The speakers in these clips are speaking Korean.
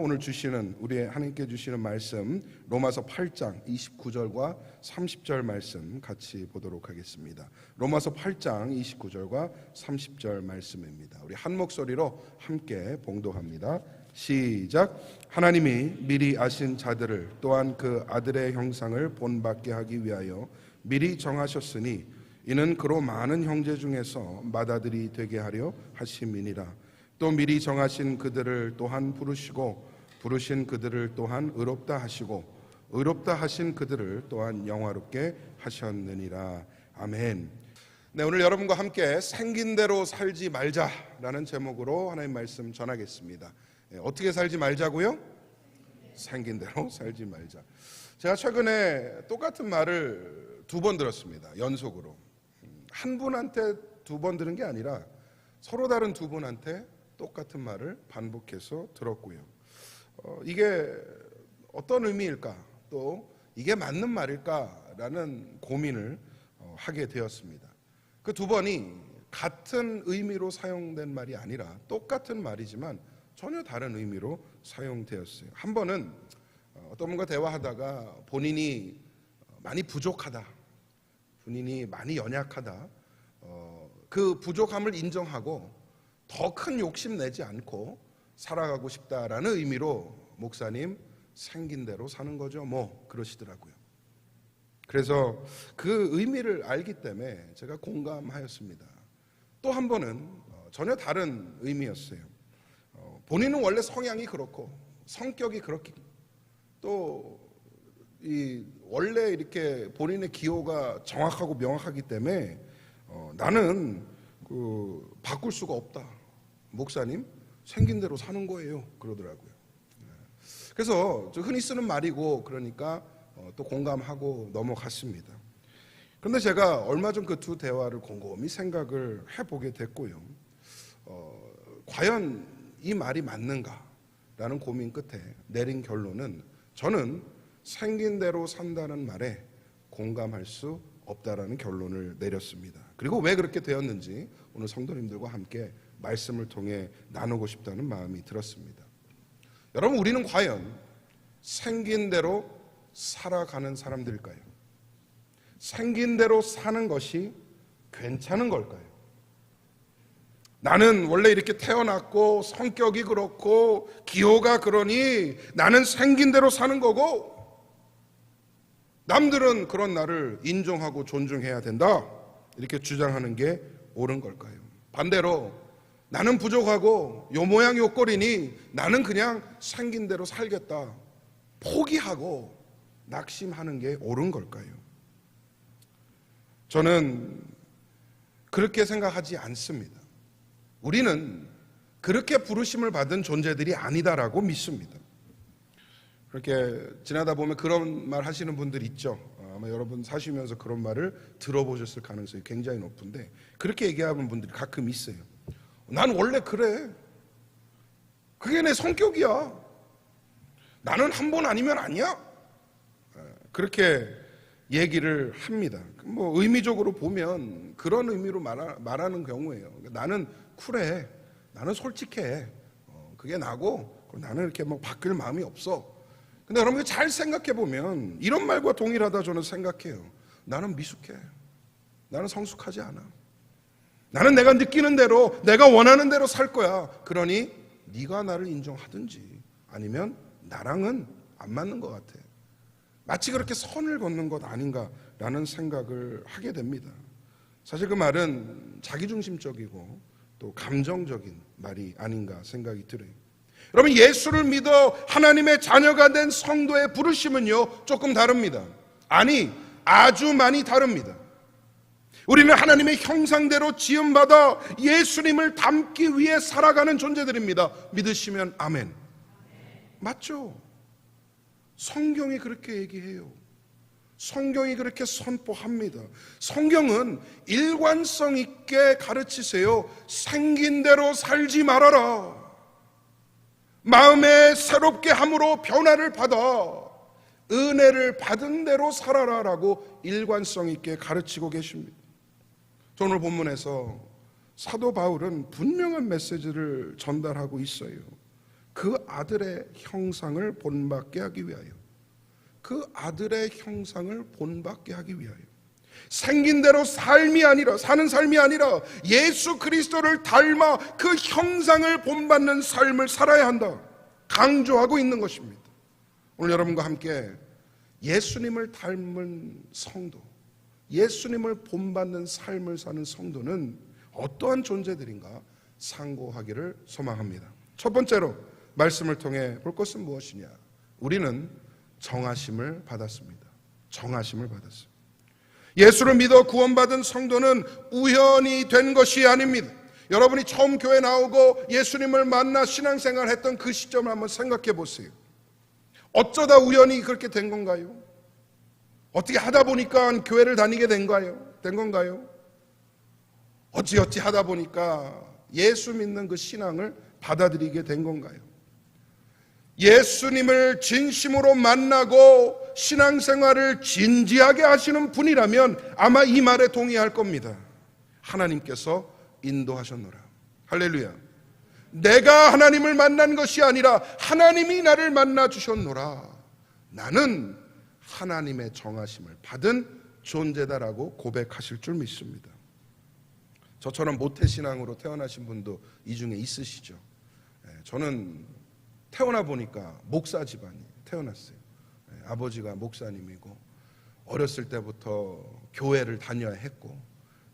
오늘 우리 하나님께 주시는 말씀 로마서 8장 29절과 30절 말씀 같이 보도록 하겠습니다. 로마서 8장 29절과 30절 말씀입니다. 우리 한 목소리로 함께 봉독합니다. 시작. 하나님이 미리 아신 자들을 또한 그 아들의 형상을 본받게 하기 위하여 미리 정하셨으니 이는 그로 많은 형제 중에서 맏아들이 되게 하려 하심이니라. 또 미리 정하신 그들을 또한 부르시고 부르신 그들을 또한 의롭다 하시고 의롭다 하신 그들을 또한 영화롭게 하셨느니라. 아멘. 네, 오늘 여러분과 함께 생긴 대로 살지 말자라는 제목으로 하나님 말씀 전하겠습니다. 어떻게 살지 말자고요? 생긴 대로 살지 말자. 제가 최근에 똑같은 말을 2번 들었습니다. 연속으로. 한 분한테 2번 들은 게 아니라 서로 다른 2분한테 똑같은 말을 반복해서 들었고요. 이게 어떤 의미일까? 또 이게 맞는 말일까라는 고민을 하게 되었습니다. 그 2번이 같은 의미로 사용된 말이 아니라 똑같은 말이지만 전혀 다른 의미로 사용되었어요. 한 번은 어떤 분과 대화하다가 본인이 많이 부족하다, 본인이 많이 연약하다, 그 부족함을 인정하고 더 큰 욕심 내지 않고 살아가고 싶다라는 의미로 목사님 생긴 대로 사는 거죠 뭐 그러시더라고요. 그래서 그 의미를 알기 때문에 제가 공감하였습니다. 또 한 번은 전혀 다른 의미였어요. 본인은 원래 성향이 그렇고 성격이 그렇기 또 원래 이렇게 본인의 기호가 정확하고 명확하기 때문에 나는 바꿀 수가 없다. 목사님 생긴 대로 사는 거예요 그러더라고요. 그래서 흔히 쓰는 말이고 그러니까 또 공감하고 넘어갔습니다. 그런데 제가 얼마 전 그 2 대화를 곰곰이 생각을 해보게 됐고요. 과연 이 말이 맞는가라는 고민 끝에 내린 결론은 저는 생긴 대로 산다는 말에 공감할 수 없다라는 결론을 내렸습니다. 그리고 왜 그렇게 되었는지 오늘 성도님들과 함께 말씀을 통해 나누고 싶다는 마음이 들었습니다. 여러분, 우리는 과연 생긴 대로 살아가는 사람들일까요? 생긴 대로 사는 것이 괜찮은 걸까요? 나는 원래 이렇게 태어났고 성격이 그렇고 기호가 그러니 나는 생긴 대로 사는 거고 남들은 그런 나를 인정하고 존중해야 된다 이렇게 주장하는 게 옳은 걸까요? 반대로 나는 부족하고 요 모양 요 꼴이니 나는 그냥 생긴 대로 살겠다 포기하고 낙심하는 게 옳은 걸까요? 저는 그렇게 생각하지 않습니다. 우리는 그렇게 부르심을 받은 존재들이 아니다라고 믿습니다. 그렇게 지나다 보면 그런 말 하시는 분들 있죠. 아마 여러분 사시면서 그런 말을 들어보셨을 가능성이 굉장히 높은데 그렇게 얘기하는 분들이 가끔 있어요. 난 원래 그래. 그게 내 성격이야. 나는 한 번 아니면 아니야. 그렇게 얘기를 합니다. 뭐 의미적으로 보면 그런 의미로 말하는 경우예요. 나는 쿨해. 나는 솔직해. 그게 나고 나는 이렇게 막 바뀔 마음이 없어. 근데 여러분 잘 생각해 보면 이런 말과 동일하다 저는 생각해요. 나는 미숙해. 나는 성숙하지 않아. 나는 내가 느끼는 대로 내가 원하는 대로 살 거야. 그러니 네가 나를 인정하든지 아니면 나랑은 안 맞는 것 같아. 마치 그렇게 선을 걷는 것 아닌가라는 생각을 하게 됩니다. 사실 그 말은 자기중심적이고 또 감정적인 말이 아닌가 생각이 들어요. 여러분, 예수를 믿어 하나님의 자녀가 된 성도의 부르심은요 조금 다릅니다. 아니, 아주 많이 다릅니다. 우리는 하나님의 형상대로 지음받아 예수님을 닮기 위해 살아가는 존재들입니다. 믿으시면 아멘. 맞죠? 성경이 그렇게 얘기해요. 성경이 그렇게 선포합니다. 성경은 일관성 있게 가르치세요. 생긴 대로 살지 말아라. 마음에 새롭게 함으로 변화를 받아 은혜를 받은 대로 살아라라고 일관성 있게 가르치고 계십니다. 오늘 본문에서 사도 바울은 분명한 메시지를 전달하고 있어요. 그 아들의 형상을 본받게 하기 위하여, 그 아들의 형상을 본받게 하기 위하여 생긴 대로 삶이 아니라, 사는 삶이 아니라 예수 그리스도를 닮아 그 형상을 본받는 삶을 살아야 한다 강조하고 있는 것입니다. 오늘 여러분과 함께 예수님을 닮은 성도, 예수님을 본받는 삶을 사는 성도는 어떠한 존재들인가 상고하기를 소망합니다. 첫 번째로 말씀을 통해 볼 것은 무엇이냐? 우리는 정하심을 받았습니다. 정하심을 받았습니다. 예수를 믿어 구원받은 성도는 우연히 된 것이 아닙니다. 여러분이 처음 교회 나오고 예수님을 만나 신앙생활 했던 그 시점을 한번 생각해 보세요. 어쩌다 우연히 그렇게 된 건가요? 어떻게 하다 보니까 교회를 다니게 된 건가요? 어찌어찌 하다 보니까 예수 믿는 그 신앙을 받아들이게 된 건가요? 예수님을 진심으로 만나고 신앙생활을 진지하게 하시는 분이라면 아마 이 말에 동의할 겁니다. 하나님께서 인도하셨노라. 할렐루야. 내가 하나님을 만난 것이 아니라 하나님이 나를 만나 주셨노라. 나는 하나님의 정하심을 받은 존재다라고 고백하실 줄 믿습니다. 저처럼 모태신앙으로 태어나신 분도 이 중에 있으시죠. 저는 태어나 보니까 목사 집안이 태어났어요. 아버지가 목사님이고 어렸을 때부터 교회를 다녀야 했고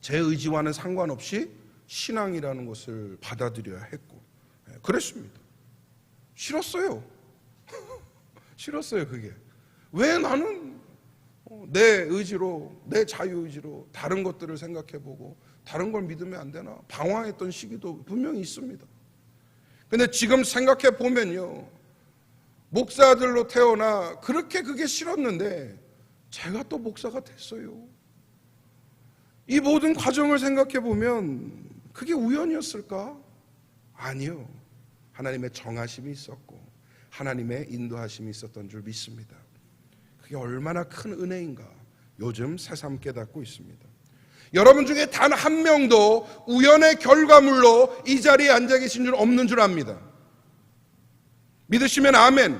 제 의지와는 상관없이 신앙이라는 것을 받아들여야 했고 그랬습니다. 싫었어요. 싫었어요. 그게 왜 나는 내 의지로, 내 자유의지로 다른 것들을 생각해보고 다른 걸 믿으면 안 되나 방황했던 시기도 분명히 있습니다. 근데 지금 생각해 보면요, 목사들로 태어나 그렇게 그게 싫었는데 제가 또 목사가 됐어요. 이 모든 과정을 생각해 보면 그게 우연이었을까? 아니요. 하나님의 정하심이 있었고 하나님의 인도하심이 있었던 줄 믿습니다. 그게 얼마나 큰 은혜인가 요즘 새삼 깨닫고 있습니다. 여러분 중에 단 한 명도 우연의 결과물로 이 자리에 앉아 계신 줄 없는 줄 압니다. 믿으시면 아멘.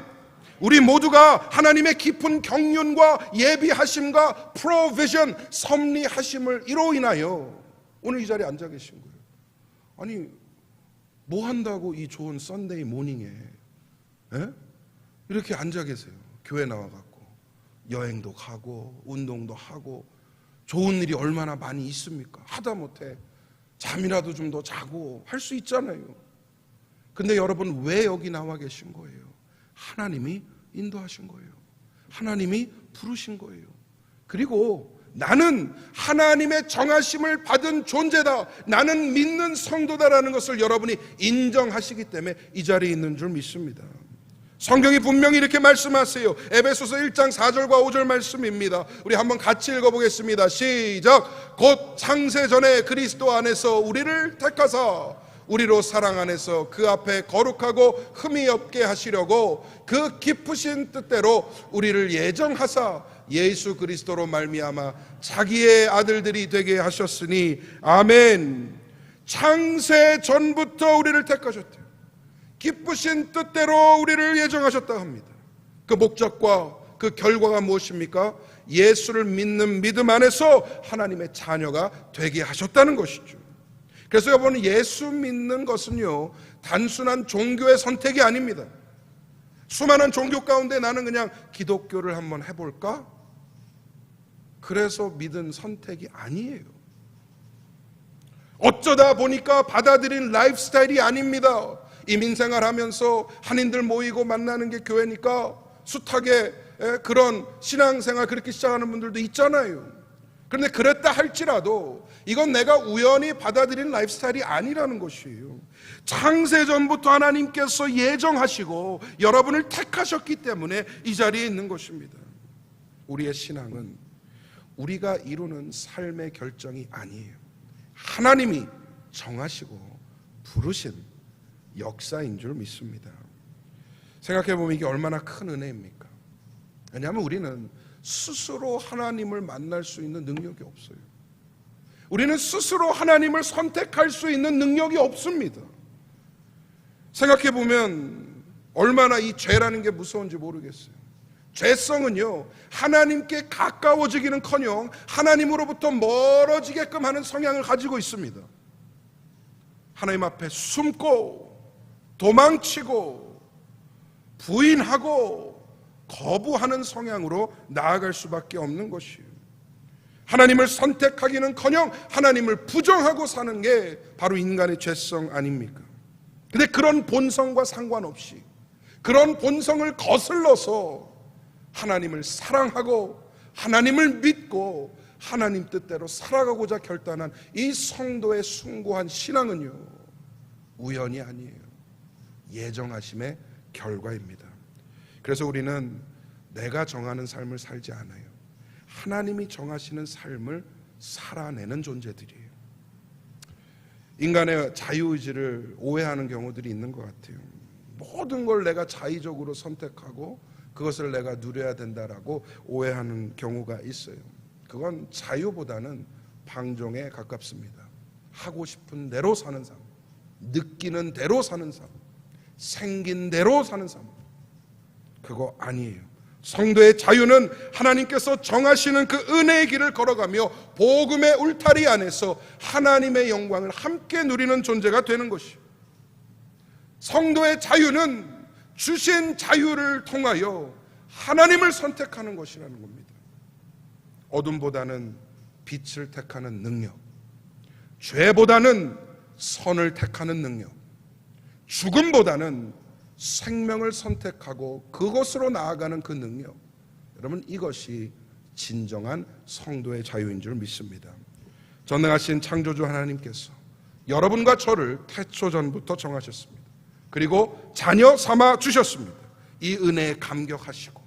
우리 모두가 하나님의 깊은 경륜과 예비하심과 프로비전, 섭리하심을 이로 인하여 오늘 이 자리에 앉아 계신 거예요. 아니 뭐 한다고 이 좋은 썬데이 모닝에 이렇게 앉아 계세요. 교회 나와갖고 여행도 가고 운동도 하고 좋은 일이 얼마나 많이 있습니까? 하다못해 잠이라도 좀 더 자고 할 수 있잖아요. 근데 여러분 왜 여기 나와 계신 거예요? 하나님이 인도하신 거예요. 하나님이 부르신 거예요. 그리고 나는 하나님의 정하심을 받은 존재다, 나는 믿는 성도다라는 것을 여러분이 인정하시기 때문에 이 자리에 있는 줄 믿습니다. 성경이 분명히 이렇게 말씀하세요. 에베소서 1장 4절과 5절 말씀입니다. 우리 한번 같이 읽어보겠습니다. 시작. 곧 창세전에 그리스도 안에서 우리를 택하사 우리로 사랑 안에서 그 앞에 거룩하고 흠이 없게 하시려고 그 깊으신 뜻대로 우리를 예정하사 예수 그리스도로 말미암아 자기의 아들들이 되게 하셨으니 아멘. 창세 전부터 우리를 택하셨대요. 기쁘신 뜻대로 우리를 예정하셨다 합니다. 그 목적과 그 결과가 무엇입니까? 예수를 믿는 믿음 안에서 하나님의 자녀가 되게 하셨다는 것이죠. 그래서 여러분, 예수 믿는 것은요 단순한 종교의 선택이 아닙니다. 수많은 종교 가운데 나는 그냥 기독교를 한번 해볼까? 그래서 믿은 선택이 아니에요. 어쩌다 보니까 받아들인 라이프스타일이 아닙니다. 이민생활하면서 한인들 모이고 만나는 게 교회니까 숱하게 그런 신앙생활 그렇게 시작하는 분들도 있잖아요. 그런데 그랬다 할지라도 이건 내가 우연히 받아들인 라이프스타일이 아니라는 것이에요. 창세전부터 하나님께서 예정하시고 여러분을 택하셨기 때문에 이 자리에 있는 것입니다. 우리의 신앙은 우리가 이루는 삶의 결정이 아니에요. 하나님이 정하시고 부르신 역사인 줄 믿습니다. 생각해보면 이게 얼마나 큰 은혜입니까? 왜냐하면 우리는 스스로 하나님을 만날 수 있는 능력이 없어요. 우리는 스스로 하나님을 선택할 수 있는 능력이 없습니다. 생각해보면 얼마나 이 죄라는 게 무서운지 모르겠어요. 죄성은요, 하나님께 가까워지기는커녕 하나님으로부터 멀어지게끔 하는 성향을 가지고 있습니다. 하나님 앞에 숨고 도망치고 부인하고 거부하는 성향으로 나아갈 수밖에 없는 것이에요. 하나님을 선택하기는커녕 하나님을 부정하고 사는 게 바로 인간의 죄성 아닙니까? 근데 그런 본성과 상관없이, 그런 본성을 거슬러서 하나님을 사랑하고 하나님을 믿고 하나님 뜻대로 살아가고자 결단한 이 성도의 숭고한 신앙은요, 우연이 아니에요. 예정하심의 결과입니다. 그래서 우리는 내가 정하는 삶을 살지 않아요. 하나님이 정하시는 삶을 살아내는 존재들이에요. 인간의 자유의지를 오해하는 경우들이 있는 것 같아요. 모든 걸 내가 자의적으로 선택하고 그것을 내가 누려야 된다라고 오해하는 경우가 있어요. 그건 자유보다는 방종에 가깝습니다. 하고 싶은 대로 사는 삶, 느끼는 대로 사는 삶, 생긴 대로 사는 삶, 그거 아니에요. 성도의 자유는 하나님께서 정하시는 그 은혜의 길을 걸어가며 복음의 울타리 안에서 하나님의 영광을 함께 누리는 존재가 되는 것이에요. 성도의 자유는 주신 자유를 통하여 하나님을 선택하는 것이라는 겁니다. 어둠보다는 빛을 택하는 능력, 죄보다는 선을 택하는 능력, 죽음보다는 생명을 선택하고 그것으로 나아가는 그 능력, 여러분, 이것이 진정한 성도의 자유인 줄 믿습니다. 전능하신 창조주 하나님께서 여러분과 저를 태초 전부터 정하셨습니다. 그리고 자녀 삼아 주셨습니다. 이 은혜에 감격하시고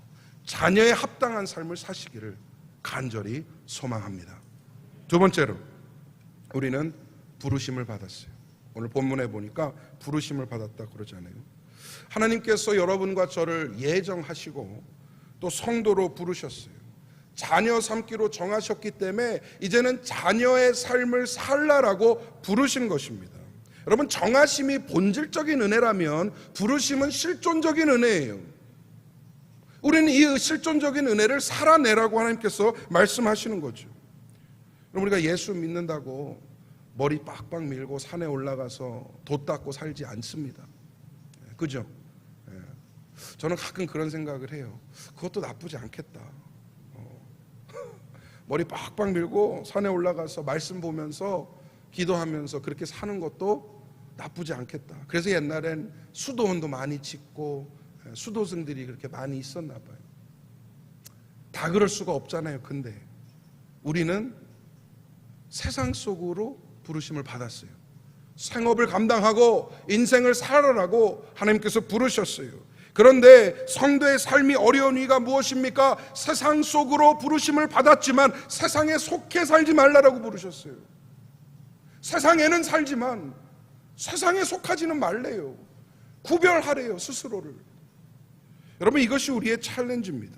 자녀에 합당한 삶을 사시기를 간절히 소망합니다. 두 번째로, 우리는 부르심을 받았어요. 오늘 본문에 보니까 부르심을 받았다 그러잖아요. 하나님께서 여러분과 저를 예정하시고 또 성도로 부르셨어요. 자녀 삼기로 정하셨기 때문에 이제는 자녀의 삶을 살라라고 부르신 것입니다. 여러분, 정하심이 본질적인 은혜라면 부르심은 실존적인 은혜예요. 우리는 이 실존적인 은혜를 살아내라고 하나님께서 말씀하시는 거죠. 우리가 예수 믿는다고 머리 빡빡 밀고 산에 올라가서 돛 닦고 살지 않습니다. 그죠? 저는 가끔 그런 생각을 해요. 그것도 나쁘지 않겠다. 머리 빡빡 밀고 산에 올라가서 말씀 보면서 기도하면서 그렇게 사는 것도 나쁘지 않겠다. 그래서 옛날엔 수도원도 많이 짓고 수도승들이 그렇게 많이 있었나 봐요. 다 그럴 수가 없잖아요. 근데 우리는 세상 속으로 부르심을 받았어요. 생업을 감당하고 인생을 살아라고 하나님께서 부르셨어요. 그런데 성도의 삶이 어려운 이유가 무엇입니까? 세상 속으로 부르심을 받았지만 세상에 속해 살지 말라라고 부르셨어요. 세상에는 살지만 세상에 속하지는 말래요. 구별하래요, 스스로를. 여러분, 이것이 우리의 챌린지입니다.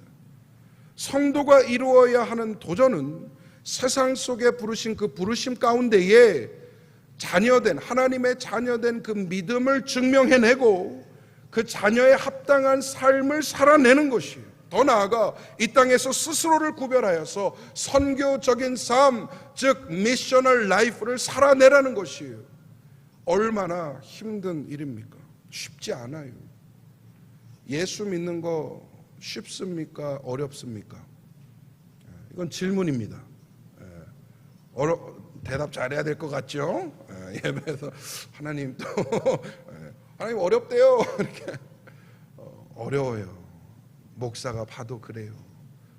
성도가 이루어야 하는 도전은 세상 속에 부르신 그 부르심 가운데에 자녀된, 하나님의 자녀된 그 믿음을 증명해내고 그 자녀에 합당한 삶을 살아내는 것이에요. 더 나아가 이 땅에서 스스로를 구별하여서 선교적인 삶, 즉 미셔널 라이프를 살아내라는 것이에요. 얼마나 힘든 일입니까? 쉽지 않아요. 예수 믿는 거 쉽습니까? 어렵습니까? 이건 질문입니다. 대답 잘해야 될 것 같죠? 예배에서 하나님 또 하나님 어렵대요. 이렇게 어려워요. 목사가 봐도 그래요.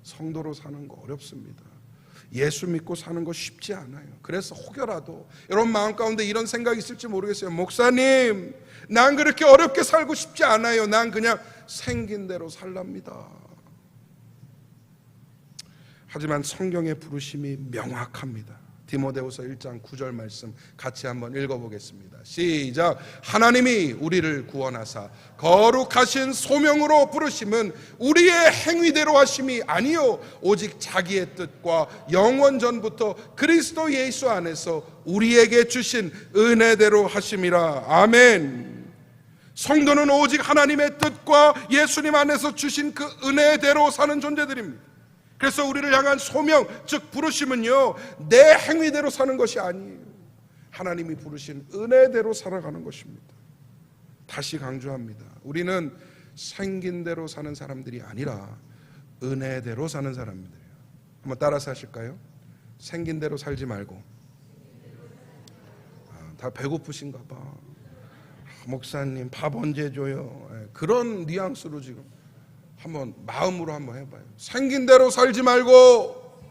성도로 사는 거 어렵습니다. 예수 믿고 사는 거 쉽지 않아요. 그래서 혹여라도 여러분 마음 가운데 이런 생각이 있을지 모르겠어요. 목사님, 난 그렇게 어렵게 살고 싶지 않아요. 난 그냥 생긴 대로 살랍니다. 하지만 성경의 부르심이 명확합니다. 디모데후서 1장 9절 말씀 같이 한번 읽어보겠습니다. 시작. 하나님이 우리를 구원하사 거룩하신 소명으로 부르심은 우리의 행위대로 하심이 아니요 오직 자기의 뜻과 영원 전부터 그리스도 예수 안에서 우리에게 주신 은혜대로 하심이라. 아멘. 성도는 오직 하나님의 뜻과 예수님 안에서 주신 그 은혜대로 사는 존재들입니다. 그래서 우리를 향한 소명, 즉 부르심은요, 내 행위대로 사는 것이 아니에요. 하나님이 부르신 은혜대로 살아가는 것입니다. 다시 강조합니다. 우리는 생긴 대로 사는 사람들이 아니라 은혜대로 사는 사람들이에요. 한번 따라서 하실까요? 생긴 대로 살지 말고. 다 배고프신가 봐. 목사님 밥 언제 줘요? 그런 뉘앙스로 지금 한번 마음으로 한번 해봐요. 생긴 대로 살지 말고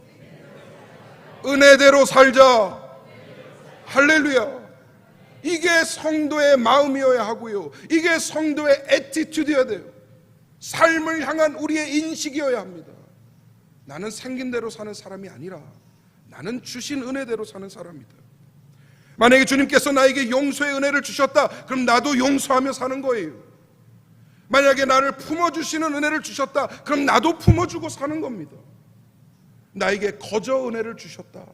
은혜대로 살자. 할렐루야. 이게 성도의 마음이어야 하고요, 이게 성도의 애티튜드여야 돼요. 삶을 향한 우리의 인식이어야 합니다. 나는 생긴 대로 사는 사람이 아니라 나는 주신 은혜대로 사는 사람이다. 만약에 주님께서 나에게 용서의 은혜를 주셨다, 그럼 나도 용서하며 사는 거예요. 만약에 나를 품어주시는 은혜를 주셨다, 그럼 나도 품어주고 사는 겁니다. 나에게 거저 은혜를 주셨다,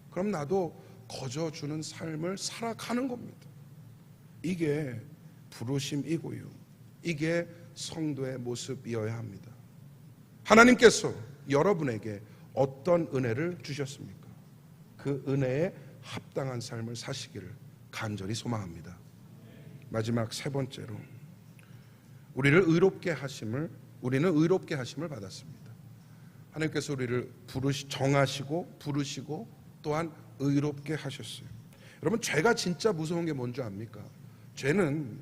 그럼 나도 거저 주는 삶을 살아가는 겁니다. 이게 부르심이고요, 이게 성도의 모습이어야 합니다. 하나님께서 여러분에게 어떤 은혜를 주셨습니까? 그 하나님의 합당한 삶을 사시기를 간절히 소망합니다. 마지막 세 번째로, 우리는 의롭게 하심을 받았습니다. 하나님께서 우리를 정하시고 부르시고 또한 의롭게 하셨어요. 여러분, 죄가 진짜 무서운 게 뭔지 압니까? 죄는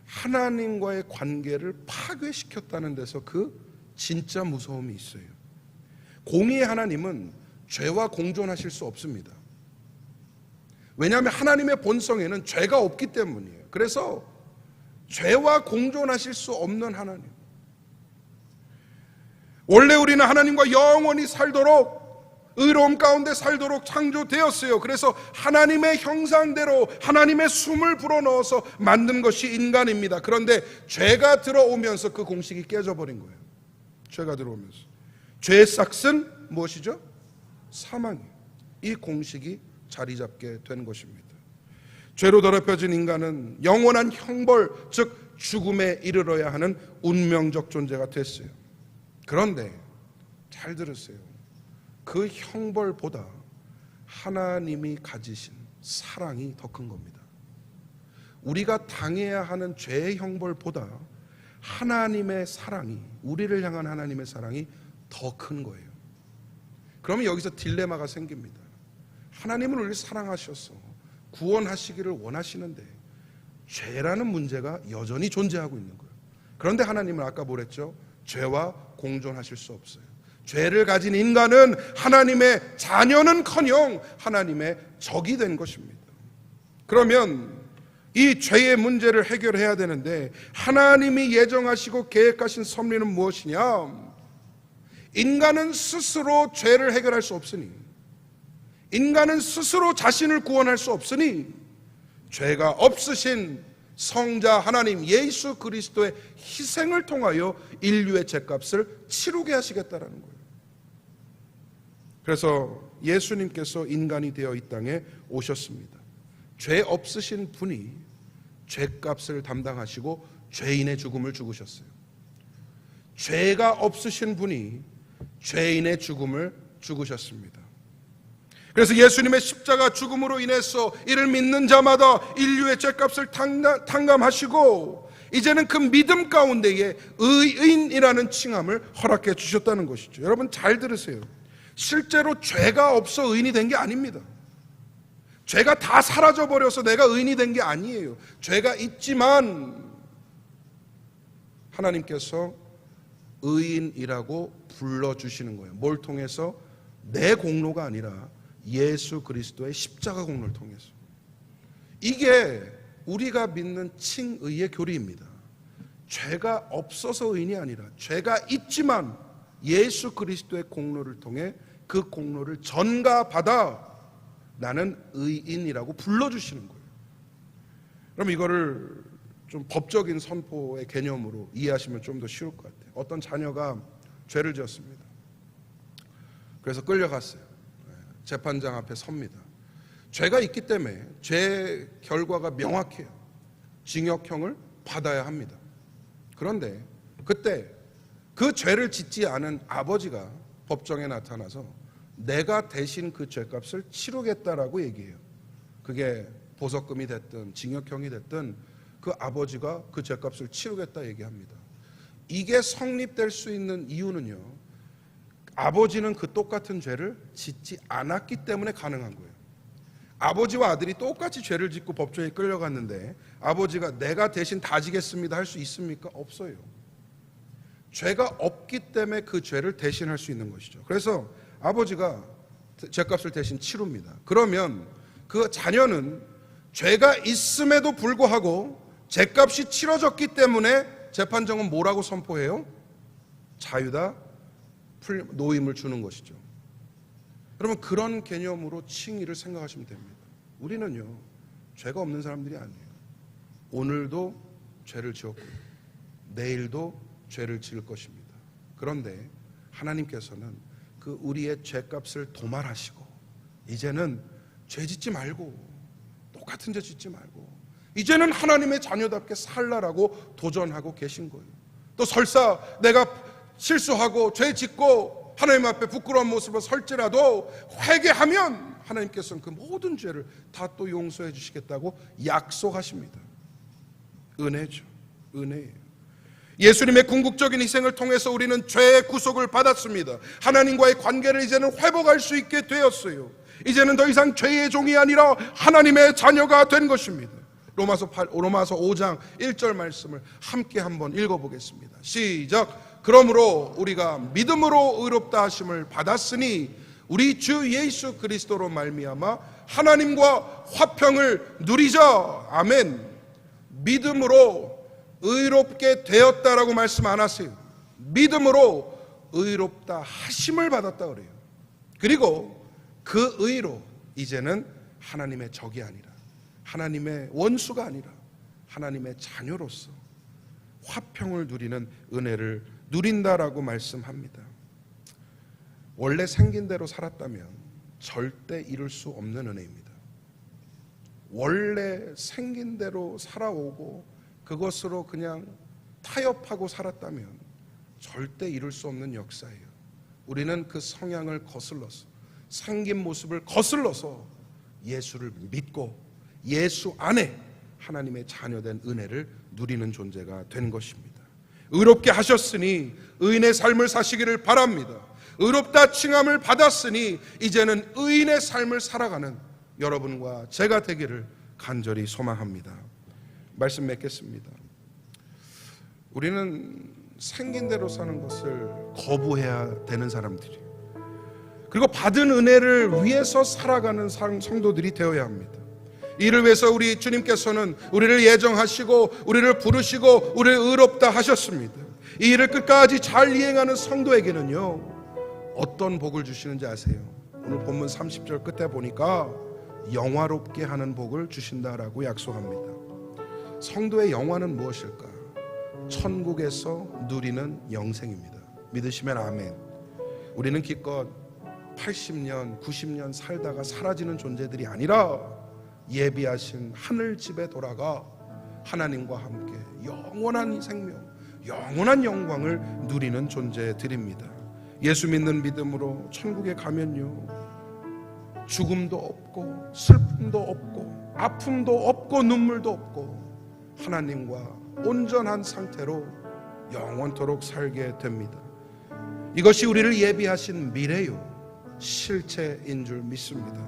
하나님과의 관계를 파괴시켰다는 데서 그 진짜 무서움이 있어요. 공의의 하나님은 죄와 공존하실 수 없습니다. 왜냐하면 하나님의 본성에는 죄가 없기 때문이에요. 그래서 죄와 공존하실 수 없는 하나님. 원래 우리는 하나님과 영원히 살도록, 의로움 가운데 살도록 창조되었어요. 그래서 하나님의 형상대로 하나님의 숨을 불어넣어서 만든 것이 인간입니다. 그런데 죄가 들어오면서 그 공식이 깨져버린 거예요. 죄가 들어오면서 죄의 싹은 무엇이죠? 사망이에요. 이 공식이 자리 잡게 된 것입니다. 죄로 더럽혀진 인간은 영원한 형벌, 즉 죽음에 이르러야 하는 운명적 존재가 됐어요. 그런데 잘 들으세요. 그 형벌보다 하나님이 가지신 사랑이 더 큰 겁니다. 우리가 당해야 하는 죄의 형벌보다 하나님의 사랑이, 우리를 향한 하나님의 사랑이 더 큰 거예요. 그러면 여기서 딜레마가 생깁니다. 하나님은 우리를 사랑하셔서 구원하시기를 원하시는데 죄라는 문제가 여전히 존재하고 있는 거예요. 그런데 하나님은 아까 뭐랬죠? 죄와 공존하실 수 없어요. 죄를 가진 인간은 하나님의 자녀는커녕 하나님의 적이 된 것입니다. 그러면 이 죄의 문제를 해결해야 되는데 하나님이 예정하시고 계획하신 섭리는 무엇이냐? 인간은 스스로 죄를 해결할 수 없으니, 인간은 스스로 자신을 구원할 수 없으니 죄가 없으신 성자 하나님 예수 그리스도의 희생을 통하여 인류의 죄값을 치르게 하시겠다라는 거예요. 그래서 예수님께서 인간이 되어 이 땅에 오셨습니다. 죄 없으신 분이 죄값을 담당하시고 죄인의 죽음을 죽으셨어요. 죄가 없으신 분이 죄인의 죽음을 죽으셨습니다. 그래서 예수님의 십자가 죽음으로 인해서 이를 믿는 자마다 인류의 죄값을 탕감하시고 이제는 그 믿음 가운데에 의인이라는 칭함을 허락해 주셨다는 것이죠. 여러분 잘 들으세요. 실제로 죄가 없어 의인이 된 게 아닙니다. 죄가 다 사라져버려서 내가 의인이 된 게 아니에요. 죄가 있지만 하나님께서 의인이라고 불러주시는 거예요. 뭘 통해서? 내 공로가 아니라 예수 그리스도의 십자가 공로를 통해서. 이게 우리가 믿는 칭의의 교리입니다. 죄가 없어서 의인이 아니라 죄가 있지만 예수 그리스도의 공로를 통해 그 공로를 전가받아 나는 의인이라고 불러주시는 거예요. 그럼 이거를 좀 법적인 선포의 개념으로 이해하시면 좀 더 쉬울 것 같아요. 어떤 자녀가 죄를 지었습니다. 그래서 끌려갔어요. 재판장 앞에 섭니다. 죄가 있기 때문에 죄 결과가 명확해요. 징역형을 받아야 합니다. 그런데 그때 그 죄를 짓지 않은 아버지가 법정에 나타나서 내가 대신 그 죄값을 치르겠다라고 얘기해요. 그게 보석금이 됐든 징역형이 됐든 그 아버지가 그 죄값을 치르겠다 얘기합니다. 이게 성립될 수 있는 이유는요, 아버지는 그 똑같은 죄를 짓지 않았기 때문에 가능한 거예요. 아버지와 아들이 똑같이 죄를 짓고 법정에 끌려갔는데 아버지가 내가 대신 다 지겠습니다 할 수 있습니까? 없어요. 죄가 없기 때문에 그 죄를 대신할 수 있는 것이죠. 그래서 아버지가 죄값을 대신 치릅니다. 그러면 그 자녀는 죄가 있음에도 불구하고 죄값이 치러졌기 때문에 재판정은 뭐라고 선포해요? 자유다, 노임을 주는 것이죠. 여러분, 그런 개념으로 칭의를 생각하시면 됩니다. 우리는요, 죄가 없는 사람들이 아니에요. 오늘도 죄를 지었고 내일도 죄를 지을 것입니다. 그런데 하나님께서는 그 우리의 죄값을 도말하시고 이제는 죄 짓지 말고, 똑같은 죄 짓지 말고 이제는 하나님의 자녀답게 살라라고 도전하고 계신 거예요. 또 설사 내가 실수하고 죄 짓고 하나님 앞에 부끄러운 모습을 설지라도 회개하면 하나님께서는 그 모든 죄를 다 또 용서해 주시겠다고 약속하십니다. 은혜죠. 은혜예요. 예수님의 궁극적인 희생을 통해서 우리는 죄의 구속을 받았습니다. 하나님과의 관계를 이제는 회복할 수 있게 되었어요. 이제는 더 이상 죄의 종이 아니라 하나님의 자녀가 된 것입니다. 로마서 5장 1절 말씀을 함께 한번 읽어보겠습니다. 시작. 그러므로 우리가 믿음으로 의롭다 하심을 받았으니 우리 주 예수 그리스도로 말미암아 하나님과 화평을 누리자. 아멘. 믿음으로 의롭게 되었다라고 말씀 안 하세요. 믿음으로 의롭다 하심을 받았다 그래요. 그리고 그 의로 이제는 하나님의 적이 아니라, 하나님의 원수가 아니라 하나님의 자녀로서 화평을 누리는 은혜를 누린다라고 말씀합니다. 원래 생긴 대로 살았다면 절대 이룰 수 없는 은혜입니다. 원래 생긴 대로 살아오고 그것으로 그냥 타협하고 살았다면 절대 이룰 수 없는 역사예요. 우리는 그 성향을 거슬러서, 생긴 모습을 거슬러서 예수를 믿고 예수 안에 하나님의 자녀된 은혜를 누리는 존재가 된 것입니다. 의롭게 하셨으니 의인의 삶을 사시기를 바랍니다. 의롭다 칭함을 받았으니 이제는 의인의 삶을 살아가는 여러분과 제가 되기를 간절히 소망합니다. 말씀 맺겠습니다. 우리는 생긴 대로 사는 것을 거부해야 되는 사람들이에요. 그리고 받은 은혜를 위해서 살아가는 성도들이 되어야 합니다. 이를 위해서 우리 주님께서는 우리를 예정하시고 우리를 부르시고 우리를 의롭다 하셨습니다. 이 일을 끝까지 잘 이행하는 성도에게는요, 어떤 복을 주시는지 아세요? 오늘 본문 30절 끝에 보니까 영화롭게 하는 복을 주신다라고 약속합니다. 성도의 영화는 무엇일까? 천국에서 누리는 영생입니다. 믿으시면 아멘. 우리는 기껏 80년, 90년 살다가 사라지는 존재들이 아니라 예비하신 하늘집에 돌아가 하나님과 함께 영원한 생명, 영원한 영광을 누리는 존재들입니다. 예수 믿는 믿음으로 천국에 가면요, 죽음도 없고 슬픔도 없고 아픔도 없고 눈물도 없고 하나님과 온전한 상태로 영원토록 살게 됩니다. 이것이 우리를 예비하신 미래요, 실체인 줄 믿습니다.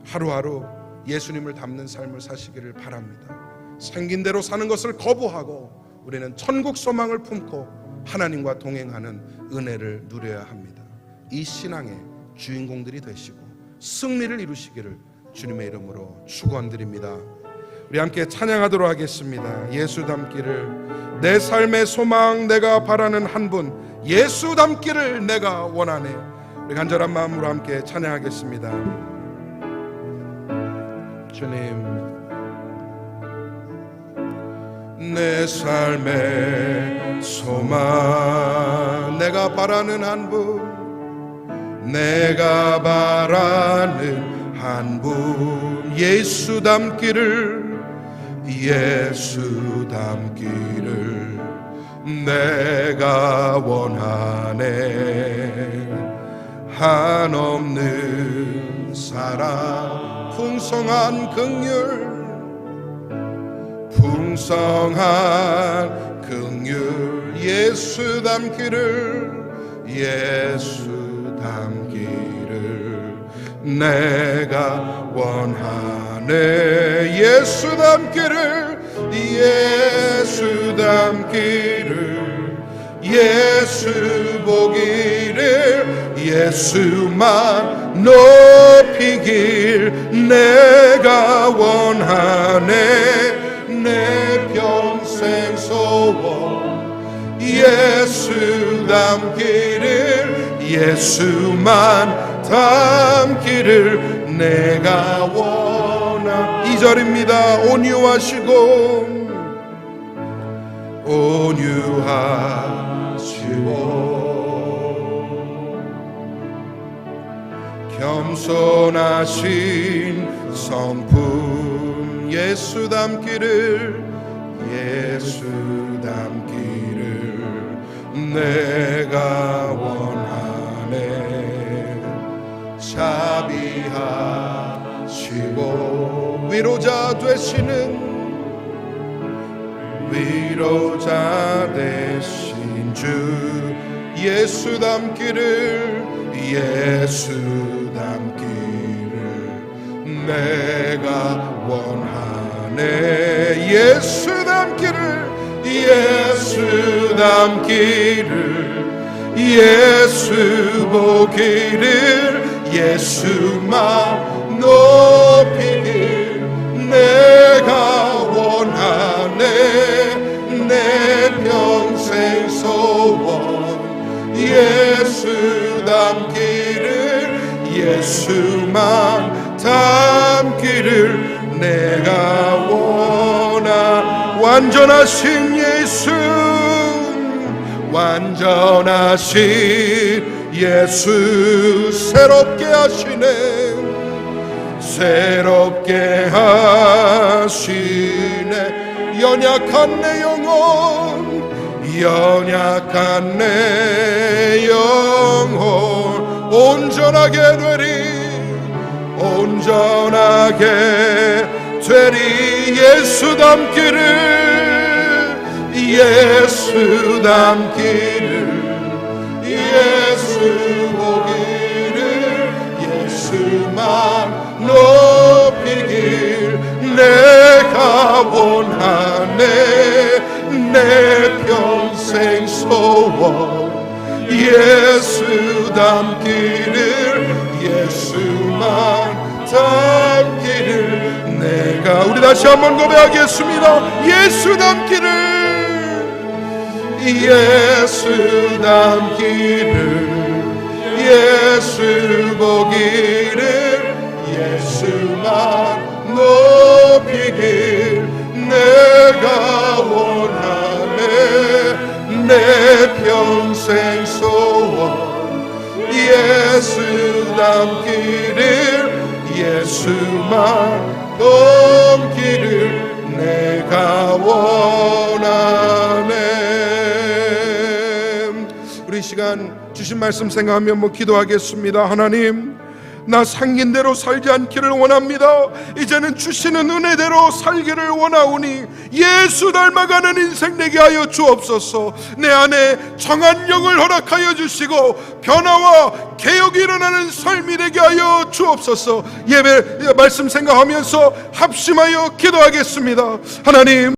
하루하루 예수님을 닮는 삶을 사시기를 바랍니다. 생긴 대로 사는 것을 거부하고 우리는 천국 소망을 품고 하나님과 동행하는 은혜를 누려야 합니다. 이 신앙의 주인공들이 되시고 승리를 이루시기를 주님의 이름으로 축원드립니다. 우리 함께 찬양하도록 하겠습니다. 예수 닮기를, 내 삶의 소망, 내가 바라는 한 분, 예수 닮기를 내가 원하네. 우리 간절한 마음으로 함께 찬양하겠습니다. 주님, 내 삶의 소망, 내가 바라는 한 분, 내가 바라는 한 분, 예수 닮기를 예수 닮기를 내가 원하네. 한없는 사랑 풍성한 긍휼 풍성한 긍휼 예수 닮기를 예수 닮기를 내가 원하네. 예수 닮기를 예수 닮기를 예수 보기를 예수만 높이길 내가 원하네. 내 평생 소원 예수 닮기를 예수만 닮기를 내가 원하. 2절입니다. 온유하시고 겸손하신 성품 예수 닮기를 예수 닮기를 내가 원하네. 자비하시고 위로자 되시는 위로자 되신 주 예수 닮기를 예수 닮기를 내가 원하네. 예수 닮기를 예수 닮기를 예수 보기를 예수만 높이길 내가 원하네. 내 평생 소원 예수 닮기를 예수만 닮기를 내가 원하. 완전하신 예수 완전하신 예수 새롭게 하시네. 새롭게 하시네. 연약한 내 영혼 연약한 내 영혼 온전하게 되리 온전하게 되리. 예수 닮기를 예수 닮기를 예수 보기를 예수만 높이길 내가 원하네. 내 평생 소원 예수 닮기를 예수만 닮기를 내가. 우리 다시 한번 고백하겠습니다. 예수 닮기를 예수 닮기를 예수 보기를 예수만 높이길 내가 원하네. 내 평생 소원 예수 닮기를 예수만 넘기를 내가 원하네. 우리 시간 주신 말씀 생각하며 한번 기도하겠습니다. 하나님, 나 생긴 대로 살지 않기를 원합니다. 이제는 주시는 은혜대로 살기를 원하오니 예수 닮아가는 인생 되게 하여 주옵소서. 내 안에 정한 영을 허락하여 주시고 변화와 개혁이 일어나는 삶이 되게 하여 주옵소서. 예배 말씀 생각하면서 합심하여 기도하겠습니다. 하나님,